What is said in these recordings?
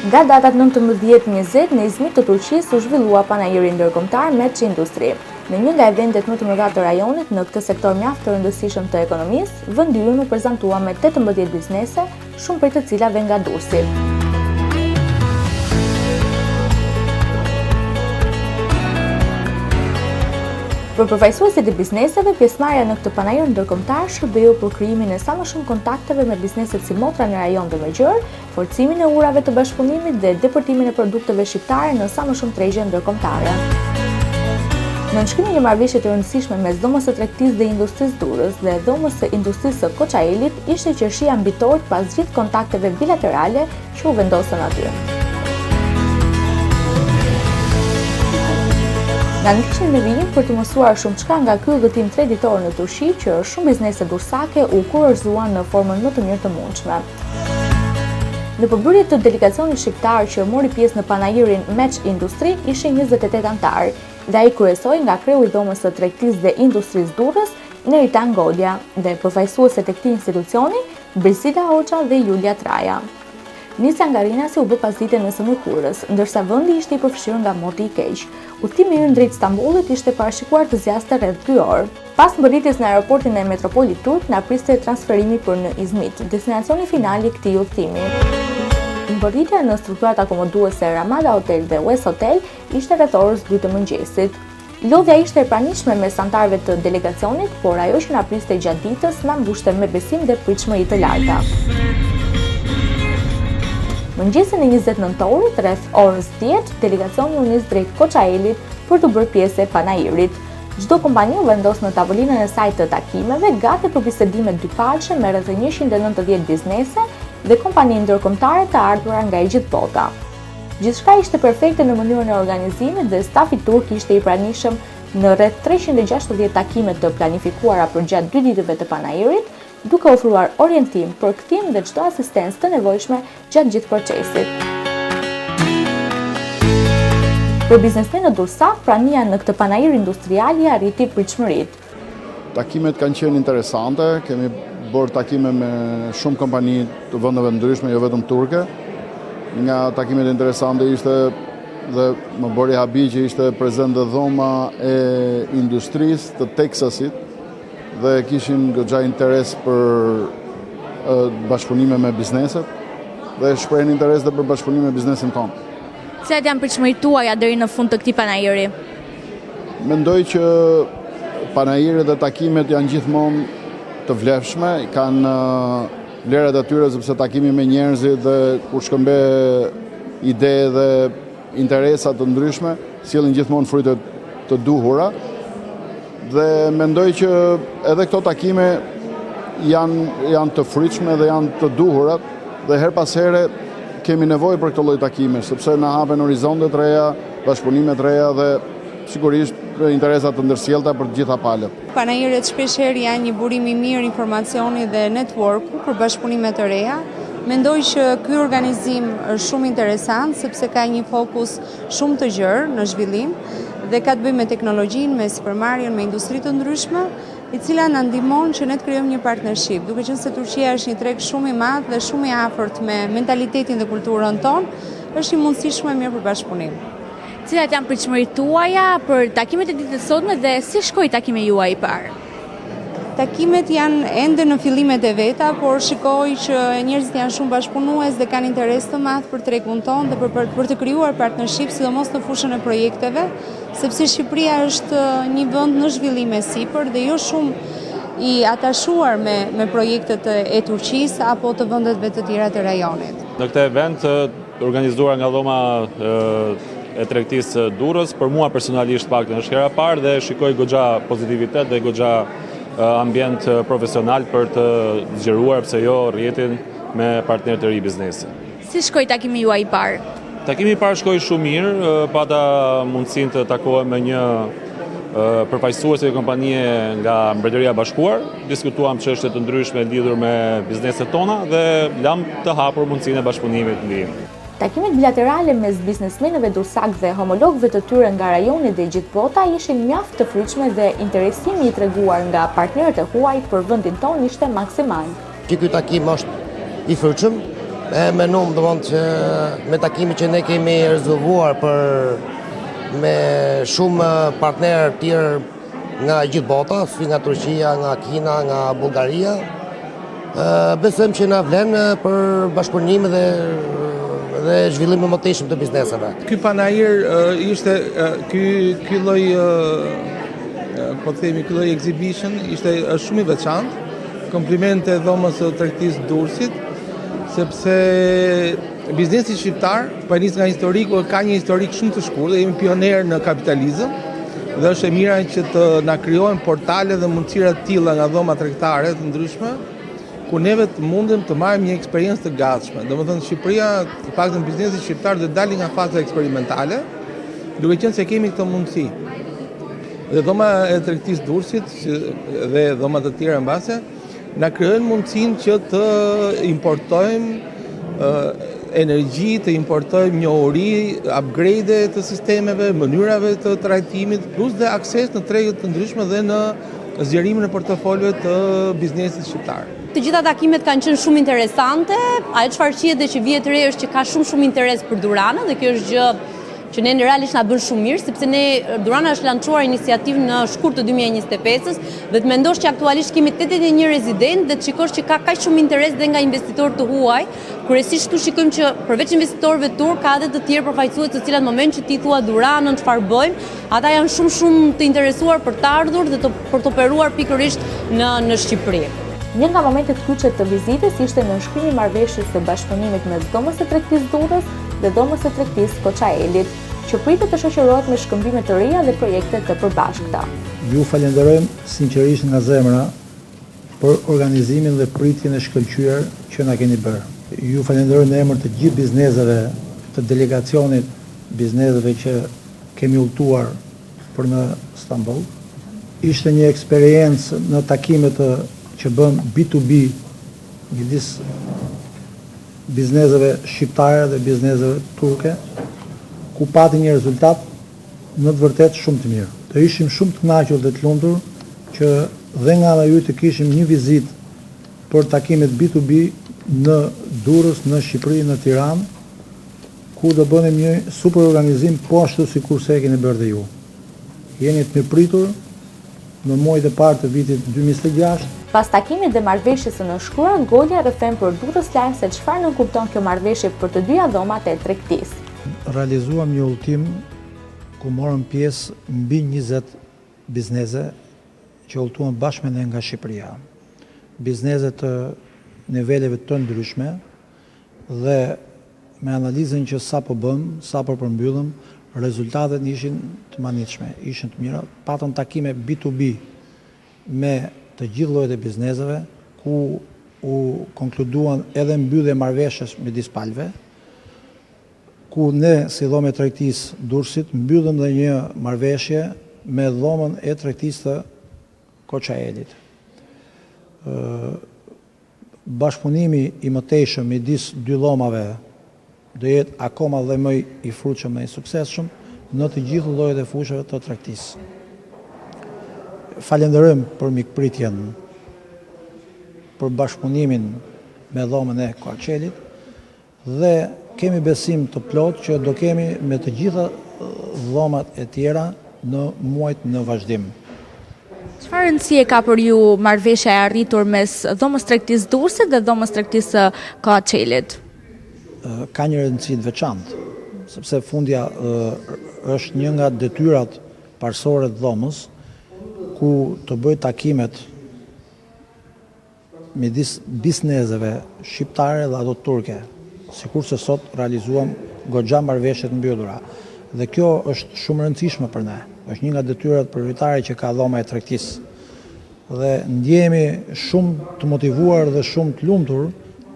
Nga datat 19-20 në Izmit të Turqisë u zhvillua panajiri ndërkombëtar Match Industry. Në një nga eventet më të mëdha të rajonit në këtë sektor mjaft të rëndësishëm të ekonomisë, vendi ynë u prezantua me 18 biznese, shumë prej të cilave nga Durrësi. Për përfaqësuesit e bizneseve, pjesëmarrja në këtë panajir ndërkombëtar shërbeu për krijimin e sa më shumë kontakteve me bizneset si motra në rajon dhe më gjerë, forcimin e urave të bashkëpunimit dhe depërtimin e produkteve shqiptare në sa më shumë tregje ndërkombëtare. Në nënshkrimin e marrëveshjeve të rëndësishme mes dhomës së tregtisë dhe industrisë Durrës dhe dhomës së industrisë së Koçajelit, ishte qershia mbitor pas gjithë kontakteve bilaterale që u vendosën aty. Nga ndihmën e vinin për të mësuar shumë çka nga ky udhëtim treditor në Turqi, që shumë biznese durrësake u kurorzuan në formën më të mirë të mundshme. Në përbërje të delegacionit shqiptar që mori pjesë në panajirin Match Industry ishin 28 anëtar, dhe ai kryesoi nga kreu i dhomës së tregtisë dhe industrisë Durrës, Neritan Godja, dhe përfaqësueset e këtij institucioni, Brisida Hoxha dhe Julia Traja. Nisa Ngarinasi u bë pasdite në Sëmurkurës, ndërsa vendi ishte i përfshirë nga moti i keq. Udhtimi i drejt Stambollit ishte parashikuar të zjaste rreth 2 orë. Pas mbërritjes në aeroportin e metropolit turk, na priste transferimi për në Izmit, destinacioni final i këtij udhtimi. Mbërritja në strukturat akomoduese Ramada Hotel dhe West Hotel ishte rreth orës 2 të mëngjesit. Lodhja ishte e pranishme mes anëtarëve të delegacionit, por ajo që na priste gjatë ditës na mbushte me besim dhe pritshmëri të larta. Mëngjesin e 20 nëntorit, rreth orës 10, delegacioni u nis drejt Koçajelit për të bërë pjesë e panajirit. Çdo kompani u vendos në tavolinën e saj të takimeve, gati për bisedime dypalçe me rreth 190 biznese dhe kompani ndërkombëtare të ardhura nga e gjithë bota. Gjithçka ishte perfekte në mënyrën e organizimit dhe stafi turk ishte i pranishëm në rreth 360 takime të planifikuara për gjatë 2 ditëve të panajirit, duke ofruar orientim, përkthim dhe çdo asistencë të nevojshme gjatë gjithë procesit. Për biznesmenët durrësak, prania në këtë panajir industrial i arriti pritshmëritë. Takimet kanë qenë interesante, kemi bërë takime me shumë kompani të vendeve ndryshme, jo vetëm turke. Nga takimet interesante ishte dhe më bëri habi që ishte prezente dhe dhoma e industrisë të Teksasit, dhe kishin goxha interes për bashkëpunime me bizneset dhe shprehin interes dhe për bashkëpunime me biznesin tonë. Cilat janë pritshmëritë tuaja deri në fund të këtij panajiri? Mendoj që panajiret dhe takimet janë gjithmonë të vlefshme, kanë vlerat e tyre sepse takimi me njerëzit dhe kur shkëmbe ide dhe interesa të ndryshme, sjellin gjithmonë fryte të duhura. Dhe mendoj që edhe këto takime janë të frytshme dhe janë të duhurat dhe her pas here kemi nevojë për këtë lloj takime, sepse na hapen horizonte të reja, bashkëpunime të reja dhe sigurisht interesa të ndërsjellta për të gjitha palët. Panajiret shpeshherë janë një burim i mirë informacioni dhe networku për bashkëpunime të reja. Mendoj që ky organizim është shumë interesant sepse ka një fokus shumë të gjerë në zhvillim dhe ka të bëjë me teknologjinë, me sipërmarrjen, me industri të ndryshme, i cila na ndihmon që ne të krijojmë një partnership. Duke qenë se Turqia është një treg shumë i madh dhe shumë i afërt me mentalitetin dhe kulturën tonë, është një mundësi shumë e mirë për bashkëpunim. Cilat janë pritshmëritë tuaja për takimet e ditës sotme dhe si shkoi takimi juaj i parë? Takimet janë ende në fillimet e veta, por shikoj që njerëzit janë shumë bashkëpunues dhe kanë interes të madh për tregun tonë dhe për të krijuar partnership, sidomos në fushën e projekteve, sepse Shqipëria është një vend në zhvillim e sipër dhe jo shumë i atashuar me projektet e Turqisë apo të vendeve të tjera të rajonit. Në këtë event organizuar nga dhoma e tregtisë Durrës, për mua personalisht paktën është hera e parë dhe shikoj goxha pozitivitet dhe goxha ambient profesional për të zgjeruar pse jo rrjetin me partnerë të ri biznesi. Si shkoi takimi juaj i parë? Takimi i parë shkoi shumë mirë, pata mundësinë të takohem me një përfaqësues e kompanie nga Mbretëria e Bashkuar, diskutuam çështje të ndryshme lidhur me bizneset tona dhe lam të hapur mundësinë e bashkëpunimit mbi. Takimet bilaterale mes biznesmenëve durrësak dhe homologëve të tyre nga rajoni dhe gjithë bota ishin mjaft të fryqshme dhe interesimi i treguar nga partnerët e huaj për vendin tonë ishte maksimal. Ky takim është i fryqshëm Menum që me takimin që ne kemi rezolvuar me shumë partnerë tjerë nga gjithë bota, si nga Turqia, nga Kina, nga Bullgaria, besojmë që na vlen për bashkëpunim dhe zhvillim më mëtejshëm të bizneseve. Ky panajir ishte ky lloj po themi ky lloj exhibition është shumë i veçantë. Komplimente dhomës së tregtisë Durrësit, sepse biznesi shqiptar, pa nis nga historiku, ka një historik shumë të shkurtër, jemi pioner në kapitalizëm dhe është e mira që të na krijohen portale dhe mundësira të tilla nga dhoma tregtare të ndryshme, ku neve të mundem të marrim një eksperiencë të gatshme. Domethënë Shqipëria, të paktën biznesi shqiptar do të dalë nga faza eksperimentale, duke qenë se kemi këtë mundësi. Dhe dhoma e tregtisë Durrësit dhe dhoma të tjera mbase na krijojnë mundësinë që të importojmë energji, të importojmë njohuri, upgrade të sistemeve, mënyrave të trajtimit, plus dhe akses në tregu të ndryshme dhe në zgjerimin e portofolëve të biznesit shqiptar. Të gjitha takimet kanë qenë shumë interesante. Ajo çfarë qihet dhe që vjet re është që ka shumë interes për Duranën dhe kjo është gjë që ne realisht na bën shumë mirë, sepse Durana është lançuar iniciativë në shkurt të 2025-s dhe të mendosh që aktualisht kemi 81 rezident dhe të shikosh që ka kaq shumë interes dhe nga investitorë të huaj. Kryesisht këtu shikojmë që përveç investitorëve turk ka edhe të tjerë përfaqësues të cilat në moment që ti thua Duranën çfarë bëjmë, ata janë shumë të interesuar për të ardhur dhe për të operuar pikërisht në Shqipëri. Një nga momentet kryqe të vizitës ishte nënshkrimi i marrëveshjes së bashkëpunimit mes dhomës së tregtisë Durrës dhe dhomës së tregtisë Koçaelit, që pritet të shoqërohet me shkëmbime të reja dhe projekte të përbashkëta. Ju falenderojmë sinqerisht nga zemra për organizimin dhe pritjen e shkëlqyer që na keni bërë. Ju falenderoj në emër të gjithë bizneseve, të delegacionit bizneseve që kemi udhëtuar për në Stamboll. Ishte një eksperiencë në takimet që bën B2B midis bizneseve shqiptare dhe bizneseve turke, ku pati një rezultat në të vërtet shumë të mirë. Të ishim shumë të kënaqur dhe të lumtur që dhe nga ana ju të kishim një vizitë për takimet B2B në Durrës, në Shqipëri, në Tiranë, ku do bënim një super organizim po ashtu sikurse e keni bërë dhe ju. Jeni të mirëpritur në muajt e parë të vitit 2026. Pas takimit dhe marrëveshjes së nënshkruar, Golja rrëfen për Durrës Lajm se çfarë nënkupton kjo marrëveshje për të dyja dhomat e tregtisë. Realizuam një udhëtim ku morëm pjesë mbi 20 biznese që udhëtuan bashkë me ne nga Shqipëria. Biznese të niveleve të ndryshme dhe me analizën që sa po bëm, sa po përmbyllëm, rezultatet ishin të manitshme, ishin të mira. Patëm takime B2B me të gjithë llojet e bizneseve, ku u konkluduan edhe mbyllje marrëveshjes midis palëve, ku ne si dhomë e tregtisë Durrësit mbyllëm dhe një marrëveshje me dhomën e tregtisë të Koçaelit. Bashkëpunimi i mëtejshëm midis dy dhomave do jetë akoma dhe më i frutshëm dhe i suksesshëm në të gjithë llojet e fushave të tregtisë. Falenderojmë për mikpritjen, për bashkëpunimin me dhomën e Koçaelit dhe kemi besim të plot që do kemi me të gjitha dhomat e tjera në muajt në vazhdim. Çfarë rëndësie ka për ju marrëveshja e arritur mes dhomës tregtisë Durrësit dhe dhomës tregtisë Koçaelit? Ka një rëndësi të veçantë, sepse fundja është një nga detyrat parsorë të dhomës, ku të bëj takimet midis bizneseve shqiptare dhe ato turke, sikur se sot realizuam goxha marrëveshje të mbyllura. Dhe kjo është shumë e rëndësishme për ne. Është një nga detyrat prioritare që ka dhoma e tregtisë. Dhe ndjehemi shumë të motivuar dhe shumë të lumtur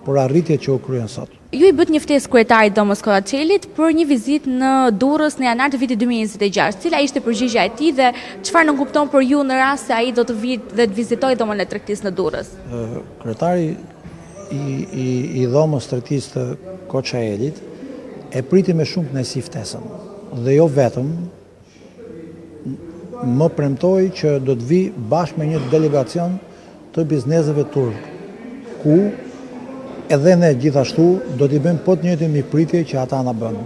për arritjet që u kryen sot. Ju i bët një ftesë kryetarit dhomës Koçaelit për një vizitë në Durrës në janar të vitit 2026. Cila ishte përgjigjja e tij dhe çfarë nënkupton për ju në rast se ai do të vijë dhe të vizitojë dhomën e tregtisë në Durrës? Kryetari i dhomës tregtisë të Koçaelit e priti me shumë kënaqësi ftesën. Dhe jo vetëm, më premtoi që do të vi bashkë me një delegacion të bizneseve turk, ku edhe ne gjithashtu do t'i bëjmë po të njëjtin mikpritje që ata na bën.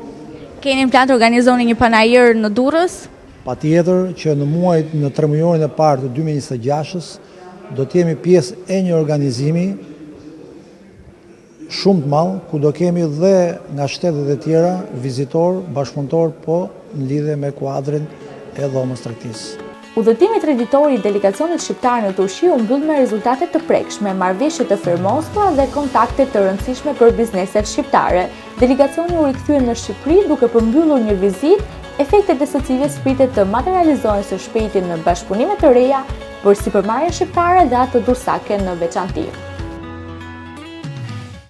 Keni plan të organizoni një panajër në Durrës? Patjetër që në muajt në 3 mujorin e parë të 2026-s do të jemi pjesë e një organizimi shumë të madh, ku do kemi dhe nga shtetet e tjera vizitor, bashkëpunëtor, po në lidhje me kuadrin e dhomës tregtisë. Udhëtimi treditor i delegacionit shqiptar në Turqi u mbyll me rezultate të prekshme, marrëveshje të firmosura dhe kontakte të rëndësishme për bizneset shqiptare. Delegacioni u rikthye në Shqipëri duke përmbyllur një vizitë, efektet e së cilës pritet të materializohen së shpejti në bashkëpunime të reja për sipërmarrjen shqiptare dhe atë dursake në veçantë.